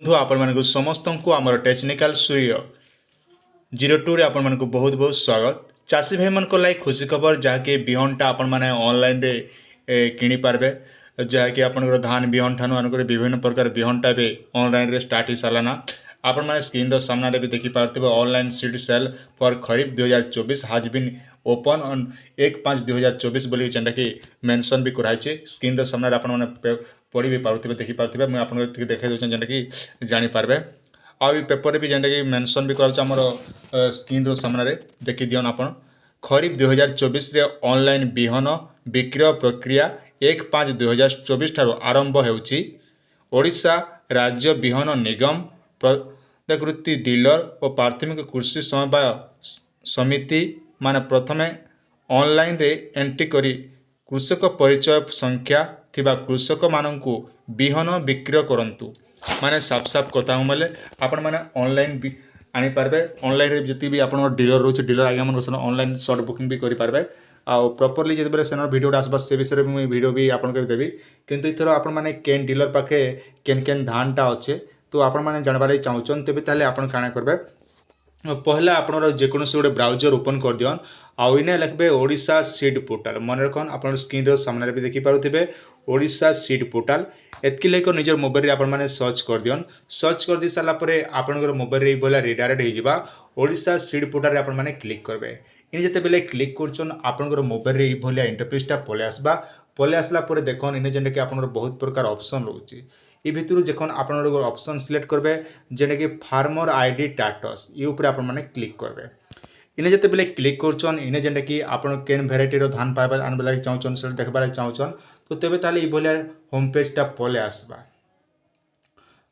बंधु आपण समस्त को आम टेक्निकाल सूर्य 02 रे आपण बहुत बहुत स्वागत। चाषी भाई मन लाई खुशी खबर जहाँकि बिहनटा आपण मैंने ऑनलाइन रे किनी पारबे, जहाँकि आपंकर धान बिहन ठानु आनुक विभिन्न प्रकार बिहनटा भी ऑनलाइन रे स्टार्ट हो साराना। आपण मैंने स्क्रीन सामने भी देखी पार्थिव online seed sale for kharif 2024 has been open on 1/5/2024 बोली जेनटा कि मेंशन भी कराई। स्क्रीन सामने आपण मैंने पढ़ी भी पार्थिव देखी पार्थिव मुझे आपको देखा दूसरे जेनटा कि जानीपारे। आउ पेपर भी जेनटा कि मेंशन भी करामर स्क्रीन सामने देखी दियन आप खरीफ 2024 रे ऑनलाइन बिहन बिक्रय प्रक्रिया 1/5/2024 ठारू आरंभ होउची। ओडिशा राज्य बिहन निगम प्रकृति डीलर और प्राथमिक कृषि समवाय समिति माने प्रथमे ऑनलाइन रे एंट्री करी कृषक परिचय संख्या थिबा कृषक माननकु बिहन बिक्रय करंतु। माने साफ साफ कथा बोले आपण मैंने ऑनलाइन भी आनी पारबे। ऑनलाइन जी भी आप डीलर रोचे डीलर आज्ञा मन ऑनलाइन सर्ट बुकिंग भी करेंगे। आउ प्रॉपर्ली जिते सेन वीडियो आसबा से विषय में वीडियो भी आपको देवी। किंतु इथर आपण मैंने केन डीलर पाखे केन केन धानटा अच्छे तो आपण मैंने जानबार चाहून तेज ताले आपण काଣା करबे पहला आपनर जेकोसी गोटे ब्राउजर ओपन कर दियन आउ इने लिखबे ओडिशा सीड पोर्टाल। मन रखन आप स्क्रीन सामने भी देखी पारुथिबे ओडिशा सीड पोर्टाल। एतकी लाइक निजर मोबाइल रे आपण माने सर्च कर दियन। सर्च कर दी साला परे आपनकर मोबाइल रे बोला रिडायरेक्ट हो जिबा ओडिशा सीड पोर्टाल रे आपण माने क्लिक करबे। इन जते बेले क्लिक करछन आपनकर मोबाइल रे भलिया इंटरफेसटा पले आसला परे देखन इने जेंडे कि आपनकर बहुत प्रकार ऑप्शन रहउची। ये भितर जखन आप ऑप्शन सिलेक्ट करेंगे जेने कि फार्मर आईडी स्टेटस ये ऊपर आप क्लिक करेंगे। इने जिते बेले क्लिक करछन इने जेंटा कि आप केन भेराइटीर धान पाइबा आनबा लागि चाहछन से देखबार चाहछन तो तेबे ताले ई भलिया होम पेजटा पले आसबा।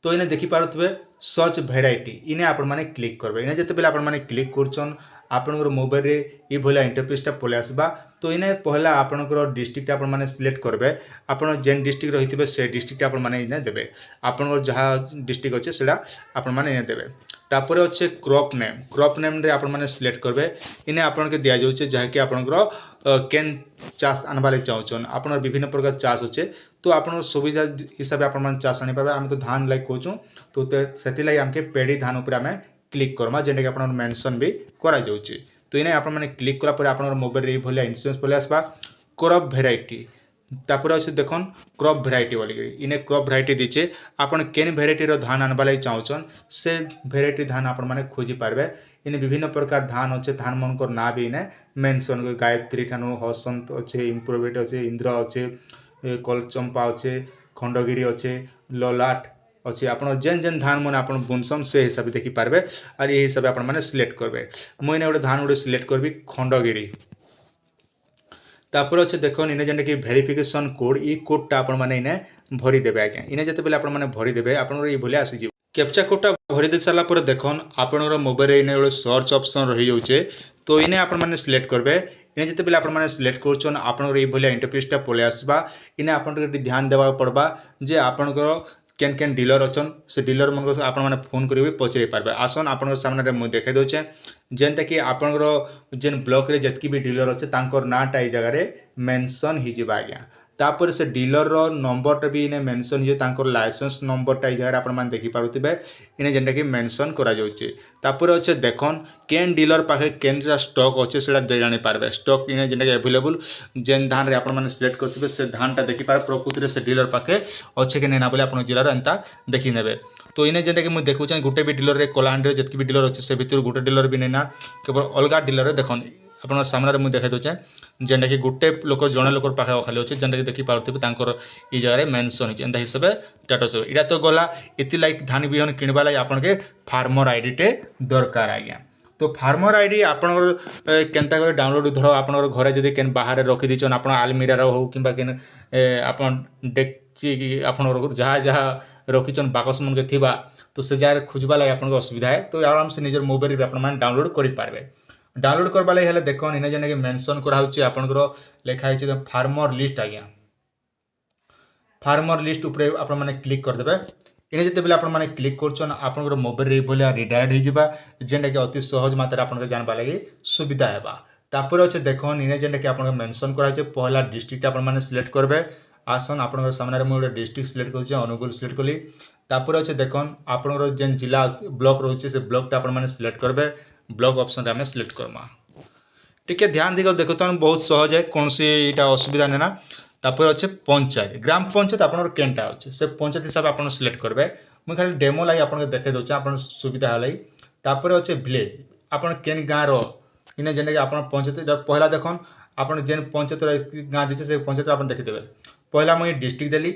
तो इने देखि पारुथबे सर्च भेराइटी इने आपण माने क्लिक करबे। इने जते बेले आपण माने क्लिक करछन आपनकर मोबाइल रे ई भलिया इंटरफेसटा पले आसबा। तो इने पहला आपनकर डिस्ट्रिक्ट आपण माने सिलेक्ट करबे। आपण जेन डिस्ट्रिक्ट रहितबे से डिस्ट्रिक्ट आपण माने इने देबे। आपनकर जहा डिस्ट्रिक्ट अच्छे सेडा आपण माने इने देबे। तापर अच्छे क्रॉप नेम रे आपण माने सिलेक्ट करबे। इने आपण के दिया जाउचे जहा कि आपनकर केन चाष आनबा लागि चाहछन आपण विभिन्न प्रकार चाष अच्छे तो आपण सुविधा हिसाब आपण माने चाष आनी पाबे। आम तो धान लाइक कहूँ तो सेति लागि हमके पेड़ी धान ऊपर आमे क्लिक करमा जेंटा कि आपण मेंशन भी करा जाउची। तो इने आपण माने क्लिक कला परे आपण मोबाइल रे भलिया इंश्योरेंस पले आसबा क्रॉप भेराइटी। तापर अच्छे देखन क्रॉप भेराइटी बोली इने क्रॉप भेराइटी दीचे आपण केन भेराइटीर धान आनबा लागि चाहछन से भेराइटी धान आपण माने खोजी पारबे। इने विभिन्न प्रकार धान अच्छे धान मनकर ना भी इने मेंशन गायत्री ठानु हसंत अच्छे इम्प्रोवेट अच्छे इंद्र अच्छे कलचंपा अच्छे खंडगिरी अच्छे ललाट अच्छे आपन जेन जेन धान मन आपन बुनसन से हिसाब से देखी पारबे। और ये हिसाब आपण माने सिलेक्ट करबे। मुझे गोटे धान गोटे सिलेक्ट करबी खंडगिरी। तापर अच्छे देखो इने जेनटा कि भेरिफिकेशन कोड ई कोडटा आपण माने इने भरी देबे। आज्ञा इने जते बेले आपण माने भरी देबे आपन ई भले आसी जिवो। कैप्चा कोडटा भरी दे साला पर देखन आपनर मोबाइल रे इने गोटे सर्च ऑप्शन रही जाउचे तो इने आपण माने सिलेक्ट करबे। इने जते बेले आपण माने सिलेक्ट करछन आपनर ई भलिया इंटरफेसटा पले आसबा। इने आपण ध्यान देबा पड़बा जे आपनकर केन केन डीलर अच्छन से डीलर मन आप फोन कर पचारि पारे। आसन आप सामने मुझे देखा दूचे जेनटा कि आपंकर जेन ब्लॉक रे जतकी भी डीलर अच्छे तांकर नाटा ये जगह मेंशन हो आज्ञा। तापर से डीलर रो नंबरटा भी इने मेंशन हो तांकर लाइसेंस नंबरटा ये जगह आप देखि पारुथिबे इने जेनटा कि मेंशन करा जाउचे। तापर अच्छे देखन केन डीलर पाखे केन स्टॉक अच्छे से जानी पारबे। स्टॉक इने जेनटा कि अवेलेबल जेन धान रे आपण माने सिलेक्ट करथिबे से धानटा देखि पारे प्रकृति रे से डीलर पाखे अच्छे के नेना बोले आपण जिलार एंता देखि नेबे। तो इने जेनटा कि मुझे देखुचे गोटे भी डीलर रे कलाहांडी जतकी भी डीलर अच्छे से भितर गोटे डीलर भी नेना केवल अलग डीलर रे देखन आप सामने मुझे देखा दूचे जेनटा कि गोटे लोक जड़े लोक पाखे खाली अच्छे जेनटा कि देखी पारे तांकर ई जगह मेंशन होता हिसाब से स्टेटस इटा तो गला इति लाइक धान बिहन किणवा लगे आपन के फार्मर आईडी टे दरकार आज्ञा। तो फार्मर आईडी आपनकर केनता करे डाउनलोड धर आपनकर घरे जदि केन बाहर रखी दीचन आपन आलमीरा हो किंबा केन आपन डेक्ची आपन जहाँ जहाँ रखीचन बाकस मन के थिबा तो से जगह खोजबा लगे आपन असुविधा है तो आराम से निजर मोबाइल रे आपन डाउनलोड करि पारबे। डाउनलोड करबा लगे हेले देखन इने जेने के मेंशन करा होची आपनकर लेखा है फार्मर लिस्ट आज्ञा। फार्मर लिस्ट ऊपर आप क्लिक करदे। इने जिते बेले आपण क्लिक करछन आपनकर मोबाइल रे भलिया रिडायरेक्ट हो जिबा जेनटा कि अति सहज मात्रा आपन जानबा लगी सुविधा हेबा। तापर अच्छे देखन इने जेनटा कि आपन मेंशन करा छे पहला डिस्ट्रिक्ट आपण सिलेक्ट करबे। आसन आपन सामने मुझे डिस्ट्रिक्ट सिलेक्ट कर अनुगुल सिलेक्ट कली तापर अच्छे देखन आपन जेन जिला ब्लॉक रोचे से ब्लॉकटा आपण मैंने सिलेक्ट करेंगे ब्लॉक ऑप्शन आम सिलेक्ट करमा टिके ध्यान देकर देखते बहुत सहज है कौन सी यहाँ असुविधा नहीं ना तापर अच्छे पंचायत ग्राम पंचायत आप केनटा अच्छे से पंचायत हिसाब से आप सिलेक्ट करेंगे मुझे खाली डेमो लगी आपको देखे दूचे आप सुविधा है तापर अच्छे विलेज आप केन गाँव इन जेन आप पंचायत पहला देखन आप जेन पंचायत गाँ दीचे से पंचायत आप देखिदेवे पहला मुझे डिस्ट्रिक्ट देली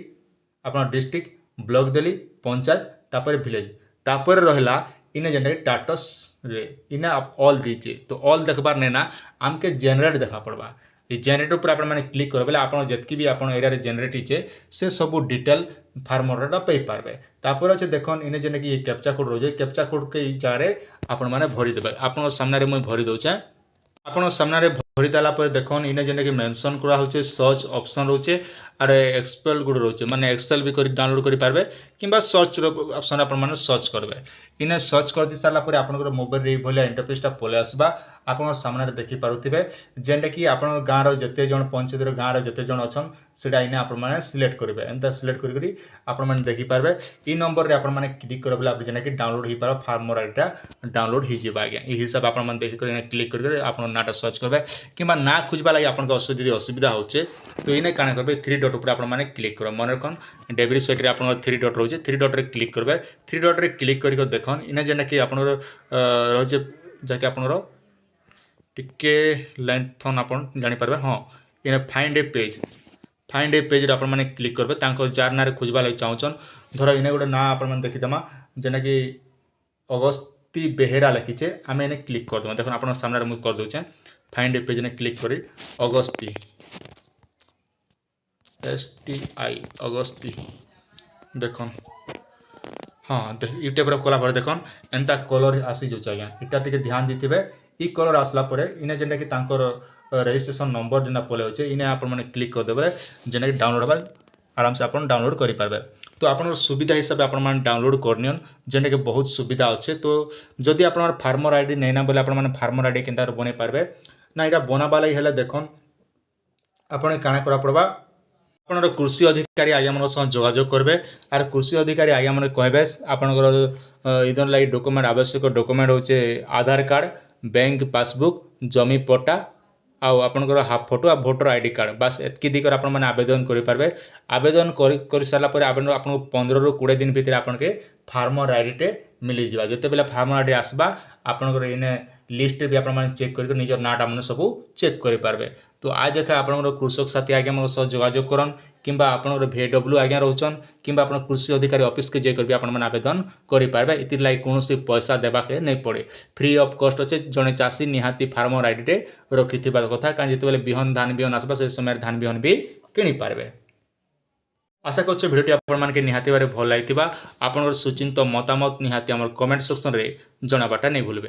आप डिस्ट्रिक्ट ब्लॉक देली पंचायत तापर विलेज तापर रहा इने जेन टाटस रे इने ऑल दीचे तो ऑल देखबार नहीं ना आमके जेनरेट देखा पड़वा ये जेनरेटर पर आपने क्लिक कर बोले आप जितकी भी आप एरिया जेनरेट होचे से सब डिटेल फार्मरटा पाई पारबे तापर अच्छे देखन इने जेन कि कैप्चा कोड रोजे कैप्चा कोड के जगह आपण मैंने भरीदेवे आप सामने मुझे भरी दूचे आप सामने भरी देला देखन इने जेन कि मेंशन करा होचे सर्च ऑप्शन रोचे आर एक्सपेल गुड रोचे माने एक्सेल भी कर डाउनलोड कर पारबे किंबा सर्च ऑप्शन आप मैंने सर्च करबे इने सर्च कर दी सारा पर आपन मोबाइल रे भलिया इंटरफेसटा पले आसबा आप सामने देखि पारुथिबे जेनटा कि आप गाँव जिते जन पंचायत गाँव जिते जन अच्छा सेटा इने आप मैंने सिलेक्ट करेंगे एंता सिलेक्ट करी आप मैंने देखिपारे इ नंबर रे आप मैंने क्लिक करेंगे आप जेना कि डाउनलोड हो पार फार्मर आईटा डाउनलोड हो जाए आज्ञा ये हिसाब आप देखिक क्लिक करके आप नाटा सर्च करेंगे कि ना खोजवा लगे आप असुविधा होचे तो इने काण करेंगे थ्री डॉट पर आप क्लिक करेंगे मन रखन डेवरी साइट रे आप थ्री डॉट रोचे थ्री डॉट रे क्लिक करेंगे थ्री डॉट रे क्लिक कर देखन इने जेना कि आप रोचे जहाँकि आप टिके लेंथन आप जापर हाँ इने फाइंड ए पेज आप क्लिक करेंगे जार ना खोजवा लगे चाहन धर इने गोटे ना आप देखीदमा जेना कि अगस्ती बेहेरा लिखीचे आम इन्हें क्लिक करदे देख आप सामने मुझे कर दूचे फाइंड ए पेज ने क्लिक करी अगस्ती STI अगस्ती देखन हाँ यूट्यूब कला देखन एंता कलर आसी जाऊँ आज्ञा इटा टे ध्यान देते इ कलर आसला इने जेनटा कि रजिस्ट्रेशन नंबर जेना पले होचे इने आप क्लिक करदे जेना कि डाउनलोड होगा आराम से आप डाउनलोड करेंगे तो आप सुविधा हिसाब से आप डाउनलोड करनियन जेनटा कि बहुत सुविधा अच्छे तो जदि आप फार्मर आईडी नहीं ना बोले आप फार्मर आईडी केनता बन पारे ना यहाँ बनाबा लगी है देखन आपने काଣା करा पड़वा आपनर कृषि अधिकारी आज्ञा मन सह जोगाजोग करेंगे आर कृषि अधिकारी आज्ञा मैंने कहबे आपनकर इधर लगी डॉक्यूमेंट आवश्यक डॉक्यूमेंट होचे आधार कार्ड बैंक पासबुक जमी पट्टा आउ आपनकर हाफ फोटो आ भोटर आईडी कार्ड बस एतकी दिकर आप आवेदन करेंगे आवेदन कर सारापर आपको 15 ରୁ 20 दिन भितर आपके फार्मर आईडी मिली जावा जिते बेला फार्मर आईडी आसबा आपनकर इने लिस्ट भी आप चेक कर निजर नाटा मैंने सब चेक करेंगे तो आज एका आपनकर कृषक साथी आज्ञा मन सह जोगाजोग करन किंबा आपनकर VW आज्ञा रोचन किंबा आप कृषि अधिकारी ऑफिस के जाकर भी आप आवेदन करेंगे इतिर लगी कौन पैसा देवाके नहीं पड़े फ्री ऑफ कॉस्ट अच्छे जड़े चाषी निहाती फार्मर आईडी रखि कथा कहीं जिते बिहन धान बिहन आसबा से समय धान बिहन भी किणी पारे आशा कर भिडियोटी आपके निहाती भाव भल लगी आपन सुचिंत मतामत निहाती कमेंट सेक्शन में जनाबाटा नहीं भूलें।